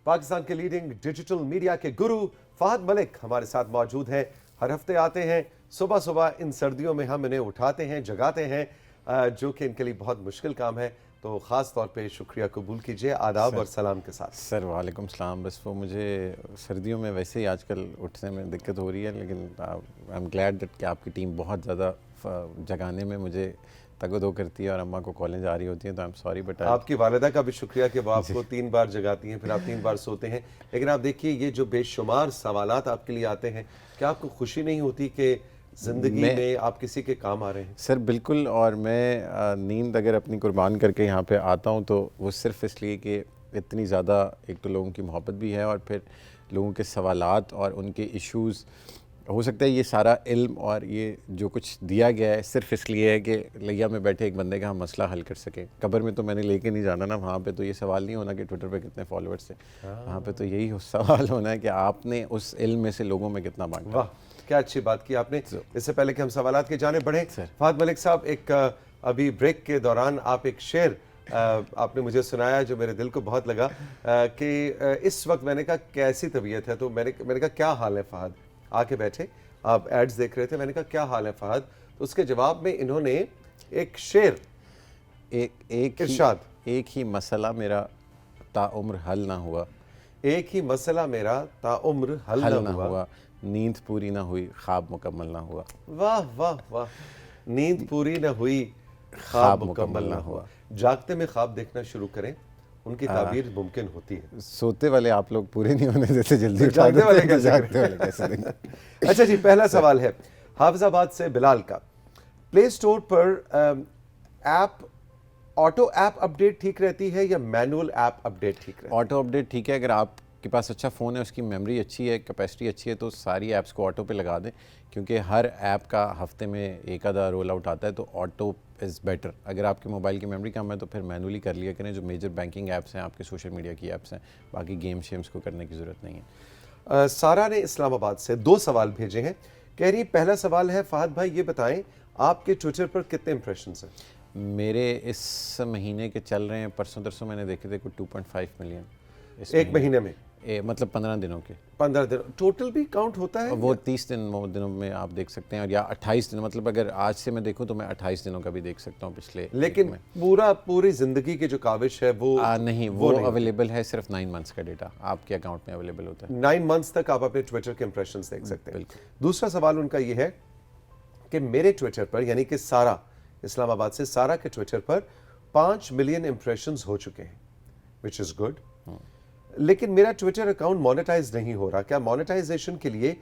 پاکستان کے leading digital media کے گرو فہد ملک ہمارے ساتھ موجود ہیں. ہر ہفتے آتے ہیں صبح صبح. ان سردیوں میں ہم انہیں اٹھاتے ہیں, جگاتے ہیں, جو کہ ان کے لیے بہت مشکل کام ہے. تو خاص طور پہ شکریہ قبول کیجئے آداب اور سلام کے ساتھ. سر وعلیکم السلام. بس وہ مجھے سردیوں میں ویسے ہی آج کل اٹھنے میں دقت ہو رہی ہے, لیکن آئی ایم گلیڈ دیٹ کہ آپ کی ٹیم بہت زیادہ جگانے میں مجھے تگ و دو کرتی ہے اور اماں کو کالج آ رہی ہوتی ہیں, تو آئی ایم سوری. بٹ آپ کی والدہ کا بھی شکریہ کہ وہ آپ کو 3 بار جگاتی ہیں, پھر آپ 3 بار سوتے ہیں. لیکن آپ دیکھیے یہ جو بے شمار سوالات آپ کے لیے آتے ہیں, کیا آپ کو خوشی نہیں ہوتی کہ زندگی میں آپ کسی کے کام آ رہے ہیں؟ سر بالکل. اور میں نیند اگر اپنی قربان کر کے یہاں پہ آتا ہوں تو وہ صرف اس لیے کہ اتنی زیادہ ایک تو لوگوں کی محبت بھی ہے, اور پھر لوگوں کے سوالات اور ان کے ایشوز. ہو سکتا ہے یہ سارا علم اور یہ جو کچھ دیا گیا ہے صرف اس لیے ہے کہ لیا میں بیٹھے ایک بندے کا ہم مسئلہ حل کر سکیں. قبر میں تو میں نے لے کے نہیں جانا نا, وہاں پہ تو یہ سوال نہیں ہونا کہ ٹویٹر پہ کتنے فالوورس ہیں. وہاں پہ تو یہی سوال ہونا ہے کہ آپ نے اس علم میں سے لوگوں میں کتنا بانٹا. واہ کیا اچھی بات کی آپ نے. اس سے پہلے کہ ہم سوالات کی جانب بڑھیں, فہد ملک صاحب, ایک ابھی بریک کے دوران آپ ایک شعر آپ نے مجھے سنایا جو میرے دل کو بہت لگا, کہ اس وقت میں نے کہا کیسی طبیعت ہے, تو میں نے کہا کیا حال ہے فہد. آ کے بیٹھے, آپ ایڈز دیکھ رہے تھے, میں نے کہا کیا حال ہے فہد. تو اس کے جواب میں انہوں نے ایک شعر ارشاد, ایک ہی مسئلہ میرا تا عمر حل نہ ہوا, ایک ہی مسئلہ میرا تا عمر حل نہ ہوا, نیند پوری نہ ہوئی خواب مکمل نہ ہوا. واہ واہ واہ. نیند پوری نہ ہوئی خواب مکمل نہ ہوا. جاگتے میں خواب دیکھنا شروع کریں, ان کی تعبیر ممکن ہوتی ہے. سوتے والے آپ لوگ پورے نہیں ہونے دیتے جلدی, جاگتے والے کیسے دیں گے. اچھا جی, پہلا سوال ہے حافظ آباد سے بلال کا. پلے اسٹور پر ایپ آٹو ایپ اپڈیٹ ٹھیک رہتی ہے یا مینول ایپ اپڈیٹ ٹھیک رہتی ہے؟ آٹو اپڈیٹ ٹھیک ہے. اگر آپ کے پاس اچھا فون ہے, اس کی میموری اچھی ہے, کیپیسٹی اچھی ہے, تو ساری ایپس کو آٹو پہ لگا دیں, کیونکہ ہر ایپ کا ہفتے میں ایک آدھا رول آؤٹ آتا ہے, تو آٹو از بیٹر. اگر آپ کے موبائل کی میموری کم ہے تو پھر مینولی کر لیا کریں, جو میجر بینکنگ ایپس ہیں, آپ کے سوشل میڈیا کی ایپس ہیں. باقی گیم شیمز کو کرنے کی ضرورت نہیں ہے. سارا نے اسلام آباد سے 2 سوال بھیجے ہیں. کہہ رہی پہلا سوال ہے فہد بھائی یہ بتائیں آپ کے ٹویٹر پر کتنے امپریشنز ہیں؟ میرے اس مہینے کے چل رہے ہیں, پرسوں ترسوں میں نے دیکھے تھے, کوئی 2.5 ملین ایک مہینے میں, مطلب 15 دنوں کے. 15 دن ٹوٹل بھی کاؤنٹ ہوتا ہے؟ وہ 30 دنوں میں آپ دیکھ سکتے ہیں, اور یا 28 دن, مطلب اگر آج سے میں دیکھوں تو میں 28 دنوں کا بھی دیکھ سکتا ہوں پچھلے. لیکن پوری زندگی کی جو کاوش ہے وہ نہیں, وہ اویلیبل ہے صرف 9 منتھس کا ڈیٹا آپ کے اکاؤنٹ میں اویلیبل ہوتا ہے. 9 منتھس تک آپ اپنے ٹویٹر کے امپریشنز دیکھ سکتے ہیں. دوسرا سوال ان کا یہ ہے کہ میرے ٹویٹر پر, یعنی کہ سارا اسلام آباد سے, سارا کے ٹویٹر پر 5 ملین امپریشنز ہو چکے ہیں, which is good. لیکن میرا ٹویٹر اکاؤنٹ مونیٹائز نہیں ہو رہا. کیا مونیٹائزیشن کے لیے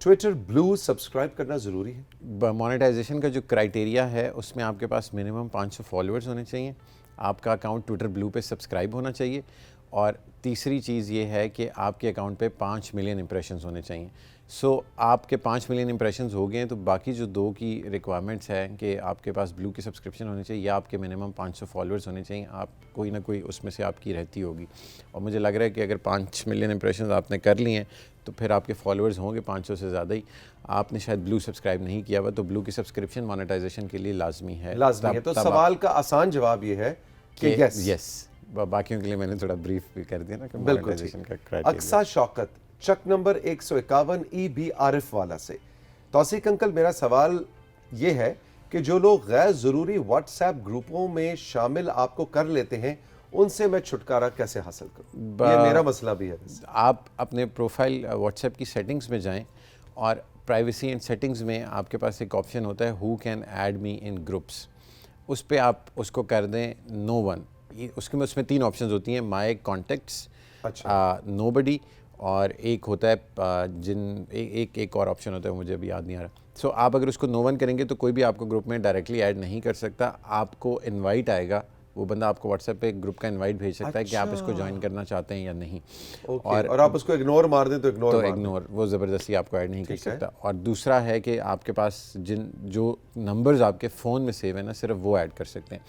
ٹویٹر بلو سبسکرائب کرنا ضروری ہے؟ مونیٹائزیشن کا جو کرائٹیریا ہے اس میں آپ کے پاس منیمم 500 فالوورز ہونے چاہیے, آپ کا اکاؤنٹ ٹویٹر بلو پہ سبسکرائب ہونا چاہیے, اور تیسری چیز یہ ہے کہ آپ کے اکاؤنٹ پہ 5 ملین امپریشنز ہونے چاہیے. سو آپ کے 5 ملین امپریشنز ہو گئے ہیں, تو باقی جو 2 کی ریکوائرمنٹس ہیں کہ آپ کے پاس بلو کی سبسکرپشن ہونی چاہیے یا آپ کے منیمم 500 فالوورز ہونے چاہیے, آپ کوئی نہ کوئی اس میں سے آپ کی رہتی ہوگی. اور مجھے لگ رہا ہے کہ اگر 5 ملین امپریشنز آپ نے کر لی ہیں تو پھر آپ کے فالوورز ہوں گے 500 سے زیادہ ہی. آپ نے شاید بلو سبسکرائب نہیں کیا ہوا, تو بلو کی سبسکرپشن مونیٹائزیشن کے لیے لازمی ہے. تو سوال کا آسان جواب یہ ہے کہ یس. باقیوں کے لیے میں نے تھوڑا بریف بھی کر دیا نا کہ مونیٹائزیشن کا کرائٹیریا. اقصا شوکت چک نمبر 151 EB عارف والا سے. توثیق انکل, میرا سوال یہ ہے کہ جو لوگ غیر ضروری واٹس ایپ گروپوں میں شامل آپ کو کر لیتے ہیں, ان سے میں چھٹکارا کیسے حاصل کروں؟ یہ میرا مسئلہ بھی ہے. آپ اپنے پروفائل واٹس ایپ کی سیٹنگز میں جائیں, اور پرائیویسی اینڈ سیٹنگز میں آپ کے پاس ایک آپشن ہوتا ہے who can add me in groups. اس پہ آپ اس کو کر دیں نو ون. اس میں 3 آپشنز ہوتی ہیں, مائی کانٹیکٹس, نو بڈی, اور ایک ہوتا ہے ایک اور آپشن ہوتا ہے, مجھے ابھی یاد نہیں آ رہا. سو آپ اگر اس کو نو ون کریں گے تو کوئی بھی آپ کو گروپ میں ڈائریکٹلی ایڈ نہیں کر سکتا. آپ کو انوائٹ آئے گا, وہ بندہ آپ کو واٹس ایپ پہ گروپ کا انوائٹ بھیج سکتا ہے کہ آپ اس کو جوائن کرنا چاہتے ہیں یا نہیں. اور آپ اس کو اگنور مار دیں تو اگنور, وہ زبردستی آپ کو ایڈ نہیں کر سکتا. اور دوسرا ہے کہ آپ کے پاس جو نمبرز آپ کے فون میں سیو ہیں نا, صرف وہ ایڈ کر سکتے ہیں.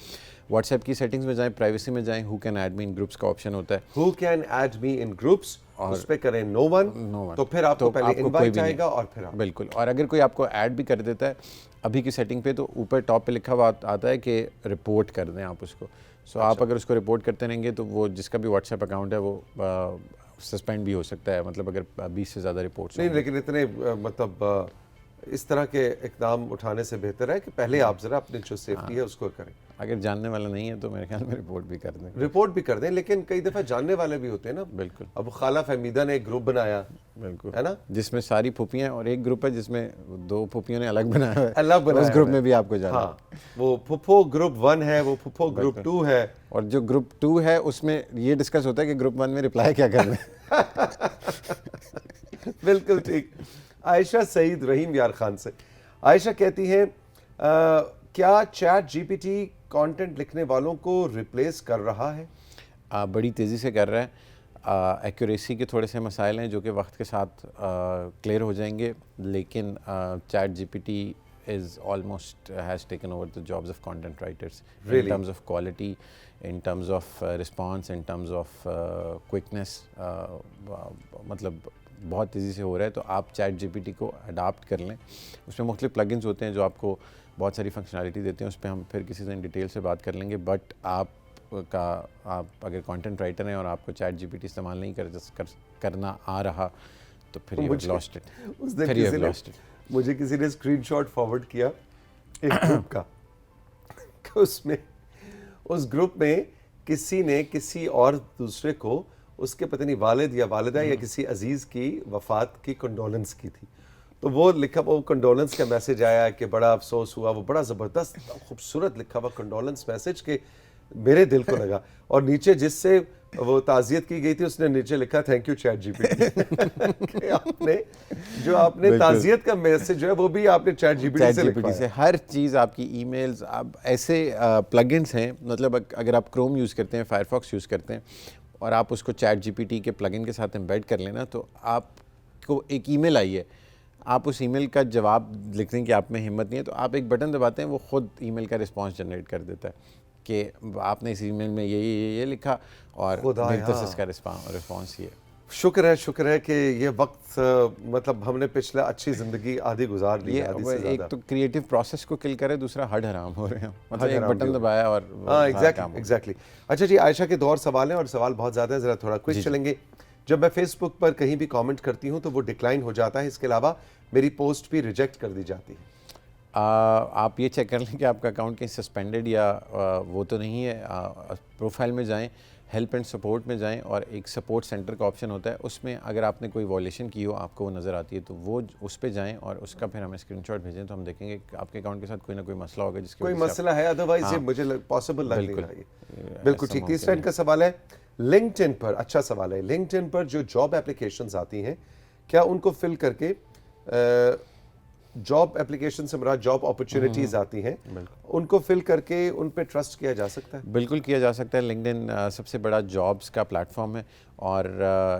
واٹس ایپ کی سیٹنگز میں جائیں, پرائیویسی میں جائیں, who can add me in groups کا آپشن ہوتا ہے. Who can add me in groups, اس پہ کریں نو ون, تو پھر آپ کو پہلے انوائٹ آئے گا اور پھر بالکل. اور اگر کوئی آپ کو ایڈ بھی کر دیتا ہے ابھی کی سیٹنگ پہ, تو اوپر ٹاپ پہ لکھا ہوا آتا ہے کہ رپورٹ کر دیں آپ اس کو. سو آپ اگر اس کو رپورٹ کرتے رہیں گے تو وہ جس کا بھی واٹس ایپ اکاؤنٹ ہے وہ سسپینڈ بھی ہو سکتا ہے, مطلب اگر 20 سے زیادہ رپورٹس نہیں, لیکن اتنے مطلب اس طرح کے اقدام اٹھانے سے بہتر ہے کہ پہلے آپ ذرا اپنی جو سیفٹی ہے اس کو کریں. اگر جاننے والا نہیں ہے تو میرے خیال میں رپورٹ بھی کر دیں. لیکن کئی دفعہ جاننے والے بھی ہوتے ہیں نا. بالکل. اب خالہ فہمیدہ نے ایک گروپ بنایا, بالکل, ہے نا, جس میں ساری پھوپھیاں, اور ایک گروپ ہے جس میں 2 پھوپھیوں نے الگ بنایا ہے, اس گروپ میں بھی آپ کو جانا. ہاں, وہ پھپھو گروپ 1 ہے, وہ پھپھو گروپ 2 ہے, اور جو گروپ 2 ہے اس میں یہ ڈسکس ہوتا ہے کہ گروپ 1 میں رپلائی کیا کرنا ہے. بالکل ٹھیک. عائشہ سعید رحیم یار خان سے عائشہ کہتی ہیں کیا ChatGPT content لکھنے والوں کو ریپلیس کر رہا ہے؟ بڑی تیزی سے کر رہا ہے. ایکوریسی کے تھوڑے سے مسائل ہیں جو کہ وقت کے ساتھ کلیئر ہو جائیں گے, لیکن ChatGPT is almost has taken over the jobs of content writers. Really? In terms of quality, in terms of response, in terms of quickness, مطلب بہت تیزی سے ہو رہا ہے. تو آپ چیٹ جی پی ٹی کو adapt کر لیں. اس میں مختلف پلگنز ہوتے ہیں جو آپ کو بہت ساری فنکشنالٹی دیتے ہیں, اس پہ ہم پھر کسی دن ڈیٹیل سے بات کر لیں گے. بٹ آپ اگر کانٹینٹ رائٹر ہیں اور آپ کو چیٹ جی پی ٹی استعمال نہیں کرنا آ رہا تو پھر یو ہیو لاسٹ اٹ. مجھے کسی نے اسکرین شاٹ فارورڈ کیا ایک گروپ کا, اس گروپ میں کسی نے کسی اور دوسرے کو اس کے پتہ نہیں والد یا والدہ یا کسی عزیز کی وفات کی کنڈولنس کی تھی. تو وہ لکھا, وہ کنڈولنس کا میسج آیا کہ بڑا افسوس ہوا, وہ بڑا زبردست خوبصورت لکھا ہوا کنڈولنس میسج کہ میرے دل کو لگا. اور نیچے جس سے وہ تعزیت کی گئی تھی اس نے نیچے لکھا thank you ChatGPT. کہ آپ نے تعزیت کا میسج جو ہے وہ بھی آپ نے چیٹ جی پی ٹی سے لکھوایا. ہر چیز آپ کی ای میلز, اب ایسے پلگنس ہیں, مطلب اگر آپ کروم یوز کرتے ہیں, فائر فاکس یوز کرتے ہیں اور آپ اس کو چیٹ جی پی ٹی کے پلگن کے ساتھ امبیڈ کر لینا, تو آپ کو ایک ای میل آئی ہے, آپ اس ای میل کا جواب لکھتے ہیں کہ آپ میں ہمت نہیں ہے, تو آپ ایک بٹن دباتے ہیں, وہ خود ای میل کا رسپانس جنریٹ کر دیتا ہے کہ آپ نے اس ای میل میں یہ لکھا اور اس کا رسپانس یہ. شکر ہے کہ یہ وقت مطلب ہم نے پچھلا اچھی زندگی آدھی گزار لی. ایک تو کریٹو پروسیس کو کل کرے, دوسرا ہڈ حرام ہو رہے ہیں, مطلب ایک بٹن دبایا اور ایگزیکٹلی. اچھا جی, عائشہ کے 2 اور سوال ہیں اور سوال بہت زیادہ ہے, ذرا تھوڑا کوئک چلیں گے. جب میں فیس بک پر کہیں بھی کامنٹ کرتی ہوں تو وہ ڈکلائن ہو جاتا ہے, اس کے علاوہ میری پوسٹ بھی ریجیکٹ کر دی جاتی ہے. آپ یہ چیک کر لیں کہ آپ کا اکاؤنٹ کہیں سسپینڈڈ یا وہ تو نہیں ہے. پروفائل میں جائیں, ہیلپ اینڈ سپورٹ میں جائیں, اور ایک سپورٹ سینٹر کا آپشن ہوتا ہے, اس میں اگر آپ نے کوئی وائلیشن کی ہو آپ کو وہ نظر آتی ہے, تو وہ اس پہ جائیں اور اس کا پھر ہمیں اسکرین شاٹ بھیجیں, تو ہم دیکھیں گے کہ آپ کے اکاؤنٹ کے ساتھ کوئی نہ کوئی مسئلہ ہوگا جس کی کوئی مسئلہ ہے, ادروائز یہ مجھے پاسبل لگ نہیں رہا ہے. بالکل ٹھیک. تیسرا ان کا سوال ہے لنکڈ ان پر, اچھا سوال ہے, لنکڈ ان پر جو جاب اپلیکیشنز آتی ہیں کیا ان کو فل کر کے, جاب اپلیکیشن سے مراد جاب اپرچونیٹیز آتی ہیں, ان کو فل کر کے ان پہ ٹرسٹ کیا جا سکتا ہے؟ بالکل کیا جا سکتا ہے. لنکڈ ان سب سے بڑا جابس کا پلیٹ فارم ہے, اور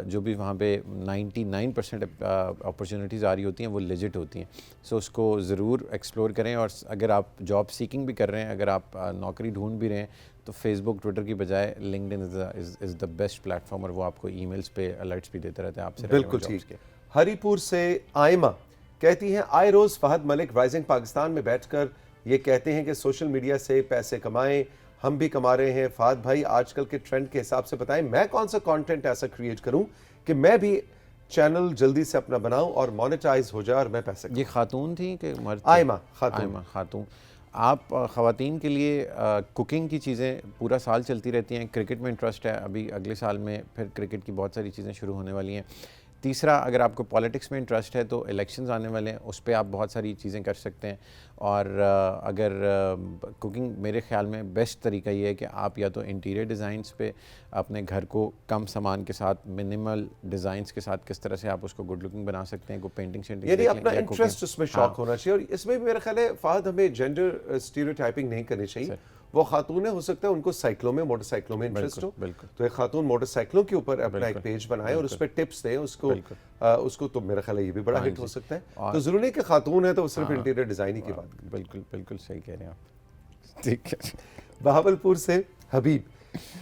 جو بھی وہاں پہ 99% اپرچونیٹیز آ رہی ہوتی ہیں وہ لیجٹ ہوتی ہیں. سو اس کو ضرور ایکسپلور کریں, اور اگر آپ جاب سیکنگ بھی کر رہے ہیں, اگر آپ نوکری ڈھونڈ بھی رہے ہیں, تو فیس بک ٹویٹر کی بجائے linked in is the best plate form, اور وہ آپ کو ای میلز پہ الرٹس بھی دیتے رہتے ہیں آپ سے. بالکل ٹھیک. ہری پور سے آئمہ کہتی ہیں آئے روز فہد ملک رائزنگ پاکستان میں بیٹھ کر یہ کہتے ہیں کہ سوشل میڈیا سے پیسے کمائیں, ہم بھی کما رہے ہیں. فہد بھائی آج کل کے ٹرینڈ کے حساب سے بتائیں میں کون سا کانٹینٹ ایسا کریٹ کروں کہ میں بھی چینل جلدی سے اپنا بناؤں اور مونیٹائز ہو جائے اور میں پیسے کماؤں. یہ خاتون تھی کہ مرد؟ آئمہ خاتون. آپ خواتین کے لیے کوکنگ کی چیزیں پورا سال چلتی رہتی ہیں. کرکٹ میں انٹرسٹ ہے, ابھی اگلے سال میں پھر کرکٹ کی بہت ساری چیزیں شروع ہونے والی ہیں. تیسرا, اگر آپ کو پالیٹکس میں انٹرسٹ ہے تو الیکشنز آنے والے ہیں, اس پہ آپ بہت ساری چیزیں کر سکتے ہیں. اور اگر کوکنگ, میرے خیال میں بیسٹ طریقہ یہ ہے کہ آپ یا تو انٹیریئر ڈیزائنس پہ اپنے گھر کو کم سامان کے ساتھ, منیمل ڈیزائنس کے ساتھ کس طرح سے آپ اس کو گڈ لکنگ بنا سکتے ہیں, کو پینٹنگ شینٹنگ, یعنی اپنا انٹرسٹ اس میں شوق ہونا چاہیے. اور اس میں بھی میرا خیال ہے فہد ہمیں جینڈر اسٹیریوٹائپنگ نہیں کرنی چاہیے. وہ خاتون ہو سکتا ہے ان کو سائیکلوں میں, موٹر سائیکلوں میں انٹرسٹ ہو, تو ایک خاتون موٹر سائیکلوں کے اوپر اپنا ایک پیج بنائے اور اس پہ ٹپس دیں اس کو, تو میرا خیال ہے یہ بھی بڑا ہٹ ہو سکتا ہے. تو ضروری کہ خاتون ہے تو صرف انٹیریئر ڈیزائن ہی کی بات. بالکل صحیح کہہ رہے ہیں آپ. ٹھیک ہے. بہاولپور سے حبیب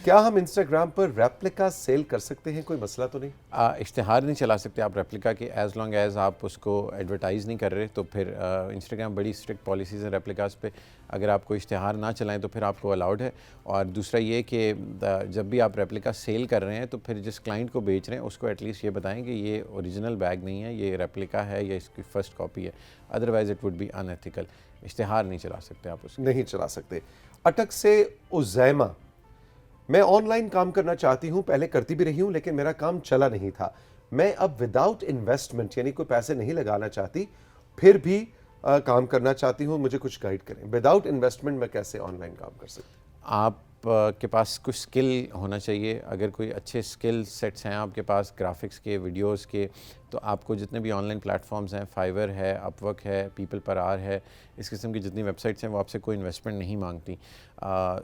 کیا ہم انسٹاگرام پر ریپلیکا سیل کر سکتے ہیں؟ کوئی مسئلہ تو نہیں؟ اشتہار نہیں چلا سکتے آپ ریپلیکا کے، ایز لانگ ایز آپ اس کو ایڈورٹائز نہیں کر رہے. تو پھر انسٹاگرام بڑی اسٹرکٹ پالیسیز ہیں ریپلیکاز پہ. اگر آپ کو اشتہار نہ چلائیں تو پھر آپ کو الاؤڈ ہے. اور دوسرا یہ کہ جب بھی آپ ریپلیکا سیل کر رہے ہیں تو پھر جس کلائنٹ کو بیچ رہے ہیں اس کو ایٹ لیسٹ یہ بتائیں کہ یہ اوریجنل بیگ نہیں ہے، یہ ریپلیکا ہے یا اس کی فرسٹ کاپی ہے. Otherwise it would be unethical. اشتہار نہیں چلا سکتے آپ اس کو. نہیں چلا سکتے. اٹک سے عزیمہ: میں آن لائن کام کرنا چاہتی ہوں، پہلے کرتی بھی رہی ہوں لیکن میرا کام چلا نہیں تھا. میں اب وداؤٹ انویسٹمنٹ یعنی کوئی پیسے نہیں لگانا چاہتی، پھر بھی کام کرنا چاہتی ہوں، مجھے کچھ گائیڈ کریں. وداؤٹ انویسٹمنٹ میں کیسے آن لائن کام کر سکتی ہوں؟ آپ کے پاس کچھ سکل ہونا چاہیے. اگر کوئی اچھے سکل سیٹس ہیں آپ کے پاس گرافکس کے، ویڈیوز کے، تو آپ کو جتنے بھی آن لائن پلیٹ فارمز ہیں، فائیور ہے، اپ ورک ہے، پیپل پر آر ہے، اس قسم کی جتنی ویب سائٹس ہیں وہ آپ سے کوئی انویسٹمنٹ نہیں مانگتی.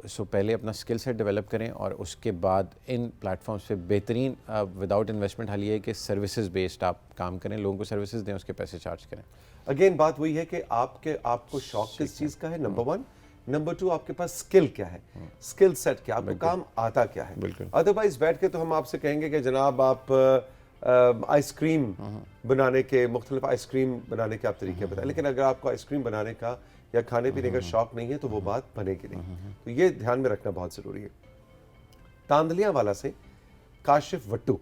سو پہلے اپنا سکل سیٹ ڈیولپ کریں اور اس کے بعد ان پلیٹ فارمز پہ بہترین وداؤٹ انویسٹمنٹ حل یہ ہے کہ سروسز بیسڈ آپ کام کریں، لوگوں کو سروسز دیں، اس کے پیسے چارج کریں. اگین بات وہی ہے کہ آپ کو شوق کس چیز کا ہے، نمبر 1. نمبر 2 آپ کے پاس سکل کیا ہے، سکل سیٹ کیا، آپ کو کام آتا کیا ہے. ادروائز بیٹھ کے تو ہم آپ سے کہیں گے کہ جناب آپ آئس کریم بنانے کے مختلف آئس کریم بنانے کے آپ طریقے بتائیں، لیکن اگر آپ کو آئس کریم بنانے کا یا کھانے پینے کا شوق نہیں ہے تو وہ بات بنے گی نہیں. تو یہ دھیان میں رکھنا بہت ضروری ہے. تاندلیاں والا سے کاشف وٹو: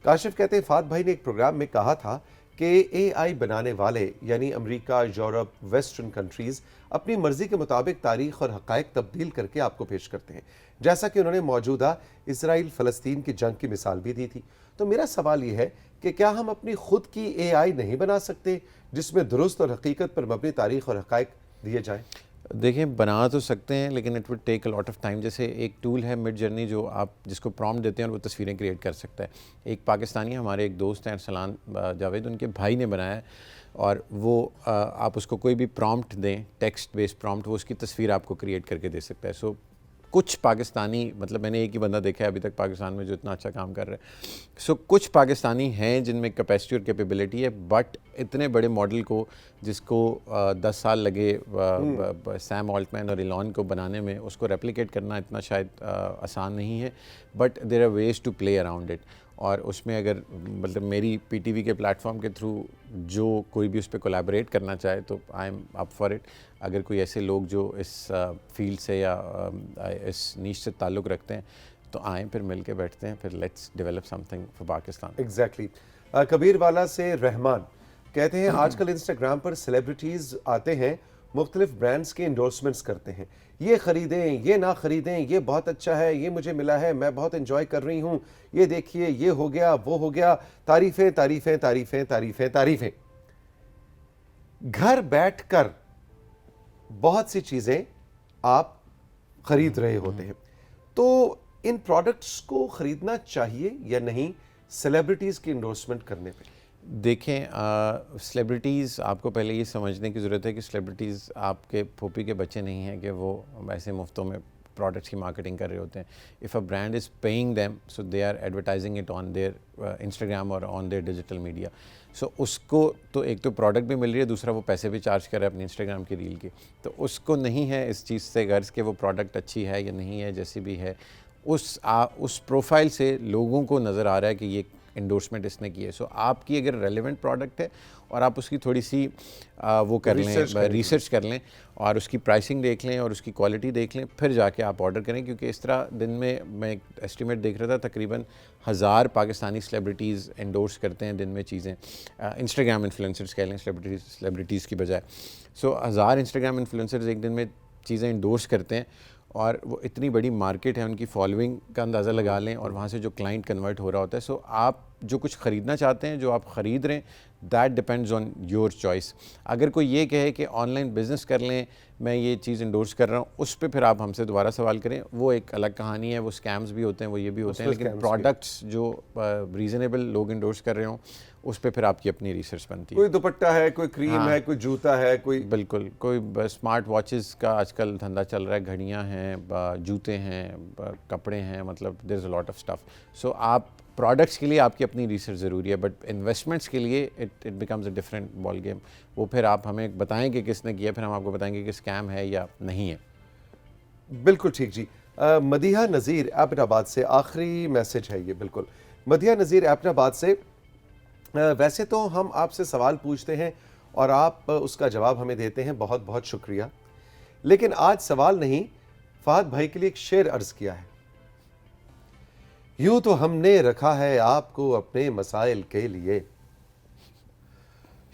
کاشف کہتے ہیں فہد بھائی نے ایک پروگرام میں کہا تھا کہ اے آئی بنانے والے یعنی امریکہ، یورپ، ویسٹرن کنٹریز اپنی مرضی کے مطابق تاریخ اور حقائق تبدیل کر کے آپ کو پیش کرتے ہیں، جیسا کہ انہوں نے موجودہ اسرائیل فلسطین کی جنگ کی مثال بھی دی تھی. تو میرا سوال یہ ہے کہ کیا ہم اپنی خود کی اے آئی نہیں بنا سکتے جس میں درست اور حقیقت پر مبنی تاریخ اور حقائق دیے جائیں؟ دیکھیں بنا تو سکتے ہیں لیکن it would take a lot of time. جیسے ایک ٹول ہے مڈ جرنی جو آپ جس کو پرومپٹ دیتے ہیں اور وہ تصویریں کریٹ کر سکتا ہے. ایک پاکستانی ہمارے ایک دوست ہیں ارسلان جاوید، ان کے بھائی نے بنایا ہے اور وہ آپ اس کو کوئی بھی پرومپٹ دیں، ٹیکسٹ بیس پرومپٹ، وہ اس کی تصویر آپ کو کریٹ کر کے دے سکتا ہے. سو کچھ پاکستانی، مطلب میں نے ایک ہی بندہ دیکھا ہے ابھی تک پاکستان میں جو اتنا اچھا کام کر رہے ہیں. سو کچھ پاکستانی ہیں جن میں کیپیسٹی اور کیپیبلٹی ہے، بٹ اتنے بڑے ماڈل کو جس کو 10 سال لگے سیم آلٹمین اور ایلان کو بنانے میں، اس کو ریپلیکیٹ کرنا اتنا شاید آسان نہیں ہے. But there are ways to play around it. اور اس میں اگر مطلب میری پی ٹی وی کے پلیٹ فارم کے تھرو جو کوئی بھی اس پہ کولیبریٹ کرنا چاہے تو I am up for it. اگر کوئی ایسے لوگ جو اس فیلڈ سے یا اس نیش سے تعلق رکھتے ہیں تو آئیں، پھر مل کے بیٹھتے ہیں، پھر let's develop something for Pakistan. Exactly. Kabir والا سے رحمان کہتے ہیں آج کل انسٹاگرام پر سیلیبریٹیز آتے ہیں، مختلف برانڈز کے انڈورسمنٹس کرتے ہیں، یہ خریدیں، یہ نہ خریدیں، یہ بہت اچھا ہے، یہ مجھے ملا ہے، میں بہت انجوائے کر رہی ہوں، یہ دیکھیے یہ ہو گیا، وہ ہو گیا، تعریفیں تعریفیں تعریفیں تعریفیں تعریفیں. گھر بیٹھ کر بہت سی چیزیں آپ خرید رہے ہوتے ہیں، تو ان پروڈکٹس کو خریدنا چاہیے یا نہیں سیلیبریٹیز کی انڈورسمنٹ کرنے پہ؟ دیکھیں سیلیبریٹیز، آپ کو پہلے یہ سمجھنے کی ضرورت ہے کہ سیلیبریٹیز آپ کے پھوپھی کے بچے نہیں ہیں کہ وہ ایسے مفتوں میں پروڈکٹس کی مارکیٹنگ کر رہے ہوتے ہیں. If a brand is paying them so they are advertising it on their Instagram اور on their digital media. So اس کو تو ایک تو پروڈکٹ بھی مل رہی ہے، دوسرا وہ پیسے بھی چارج کر رہا ہے اپنی انسٹاگرام کی ریل کی. تو اس کو نہیں ہے اس چیز سے غرض کہ وہ پروڈکٹ اچھی ہے یا نہیں ہے، جیسی بھی ہے اس پروفائل سے لوگوں کو نظر آ رہا ہے کہ یہ انڈورسمنٹ اس نے کی ہے. سو آپ کی اگر ریلیونٹ پروڈکٹ ہے اور آپ اس کی تھوڑی سی وہ کر لیں، ریسرچ کر لیں اور اس کی پرائسنگ دیکھ لیں اور اس کی کوالٹی دیکھ لیں، پھر جا کے آپ آرڈر کریں. کیونکہ اس طرح دن میں ایک ایسٹیمیٹ دیکھ رہا تھا تقریباً 1000 پاکستانی سیلیبریٹیز انڈورس کرتے ہیں دن میں چیزیں. انسٹاگرام انفلوئنسرز کہہ لیں سیلیبریٹیز کی بجائے. سو 1000 انسٹاگرام انفلوئنسرز ایک دن میں چیزیں انڈورس کرتے ہیں اور وہ اتنی بڑی مارکیٹ ہے، ان کی فالوئنگ کا اندازہ لگا لیں اور وہاں سے جو کلائنٹ کنورٹ ہو رہا ہوتا ہے. سو آپ جو کچھ خریدنا چاہتے ہیں، جو آپ خرید رہے ہیں، that depends on your choice. اگر کوئی یہ کہے کہ آن لائن بزنس کر لیں، میں یہ چیز انڈورس کر رہا ہوں، اس پہ پھر آپ ہم سے دوبارہ سوال کریں. وہ ایک الگ کہانی ہے، وہ اسکیمز بھی ہوتے ہیں، وہ یہ بھی ہوتے ہیں. لیکن پروڈکٹس جو ریزنیبل لوگ انڈورس کر رہے ہوں، اس پہ پھر آپ کی اپنی ریسرچ بنتی ہے. کوئی دوپٹہ ہے، کوئی کریم ہے، کوئی جوتا ہے، کوئی بالکل کوئی اسمارٹ واچز کا آج کل دھندا چل رہا ہے، گھڑیاں ہیں، جوتے ہیں، کپڑے ہیں، مطلب دیر از اے لاٹ آف اسٹف. سو آپ پروڈکٹس کے لیے آپ کی اپنی ریسرچ ضروری ہے، بٹ انویسٹمنٹس کے لیے it becomes a different ball game. وہ پھر آپ ہمیں بتائیں کہ کس نے کیا، پھر ہم آپ کو بتائیں گے کہ اسکیم ہے یا نہیں ہے. بالکل ٹھیک جی. مدیحہ نذیر ایبٹ آباد سے آخری میسج ہے یہ، بالکل مدیحہ نذیر ایبٹ آباد سے، ویسے تو ہم آپ سے سوال پوچھتے ہیں اور آپ اس کا جواب ہمیں دیتے ہیں، بہت بہت شکریہ، لیکن آج سوال نہیں، فہد بھائی کے لیے ایک شعر عرض کیا ہے۔ یوں تو ہم نے رکھا ہے آپ کو اپنے مسائل کے لیے،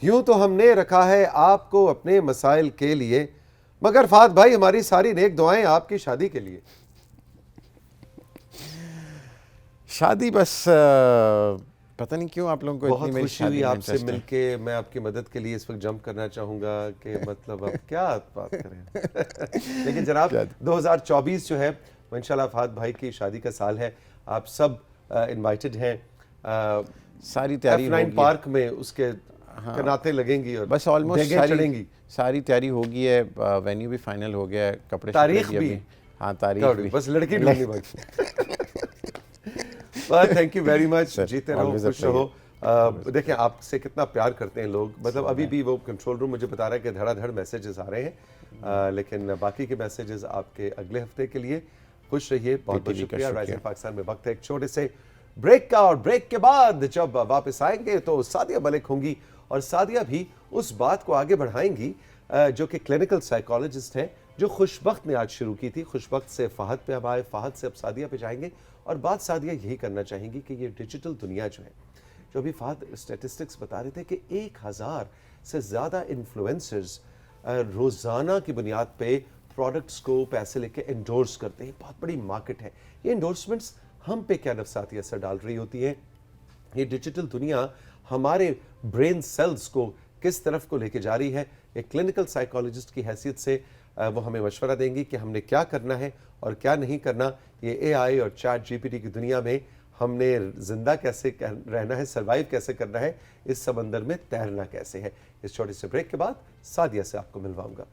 یوں تو ہم نے رکھا ہے آپ کو اپنے مسائل کے لیے، مگر فہد بھائی ہماری ساری نیک دعائیں آپ کی شادی کے لیے۔ شادی بس پتہ نہیں کیوں آپ لوگوں کو اتنی بہت میری خوشی ہوئی شادی میں آپ سے انٹرسٹ مل ہے۔ کے، میں آپ کی مدد کے لیے اس وقت جمپ کرنا چاہوں گا کہ مطلب اب کیا بات کریں، لیکن جناب 2024 جو ہے وہ انشاءاللہ فہد بھائی کی شادی کا سال ہے، آپ سب انوائٹڈ ہیں، ساری تیاری ہو F9 گئی پارک میں اس کے کناتے لگیں گی اور بس آلموسٹ دیگیں چڑھیں گی، ساری تیاری ہو گئی ہے، وینیو بھی فائنل ہو گیا ہے، کپڑے تاریخ شپڑے بھی، ابھی، ہاں تاریخ بھی، بس لڑکی ڈھونڈنی باقی۔ تھینک یو ویری مچ، جیتے رہو، خوش رہو۔ دیکھیں آپ سے کتنا پیار کرتے ہیں لوگ، مطلب ابھی بھی وہ کنٹرول روم مجھے بتا رہا ہے کہ دھڑا دھڑ میسیجز آ رہے ہیں، لیکن باقی کے میسیجز آپ کے اگلے ہفتے کے لیے، خوش رہیے، بہت بہت شکریہ۔ رائزنگ پاکستان میں وقت ہے ایک چھوٹے سے بریک کا، اور بریک کے بعد جب واپس آئیں گے تو سعدیہ ملک ہوں گی، اور سعدیہ بھی اس بات کو آگے بڑھائیں گی جو کہ کلینکل سائیکالوجسٹ ہیں، جو خوش بخت نے آج شروع کی تھی۔ خوش بخت سے فہد پہ اب آئے، فہد سے اب سعدیہ پہ جائیں گے، اور بات سعدیہ یہی کرنا چاہیں گی کہ یہ ڈیجیٹل دنیا جو ہے، جو ابھی فہد اسٹیٹسٹکس بتا رہے تھے کہ 1000 سے زیادہ انفلوئنسرز روزانہ کی بنیاد پہ پروڈکٹس کو پیسے لے کے انڈورس کرتے ہیں، بہت بڑی مارکیٹ ہے۔ یہ انڈورسمنٹس ہم پہ کیا نفسیاتی اثر ڈال رہی ہوتی ہیں؟ یہ ڈیجیٹل دنیا ہمارے برین سیلز کو کس طرف کو لے کے جا رہی ہے؟ ایک کلینکل سائیکالوجسٹ کی حیثیت سے وہ ہمیں مشورہ دیں گی کہ ہم نے کیا کرنا ہے اور کیا نہیں کرنا۔ یہ اے آئی اور چیٹ جی پی ٹی کی دنیا میں ہم نے زندہ کیسے رہنا ہے، سروائیو کیسے کرنا ہے، اس سمندر میں تیرنا کیسے ہے۔ اس چھوٹے سے بریک کے بعد سعدیہ سے آپ کو ملواؤں گا۔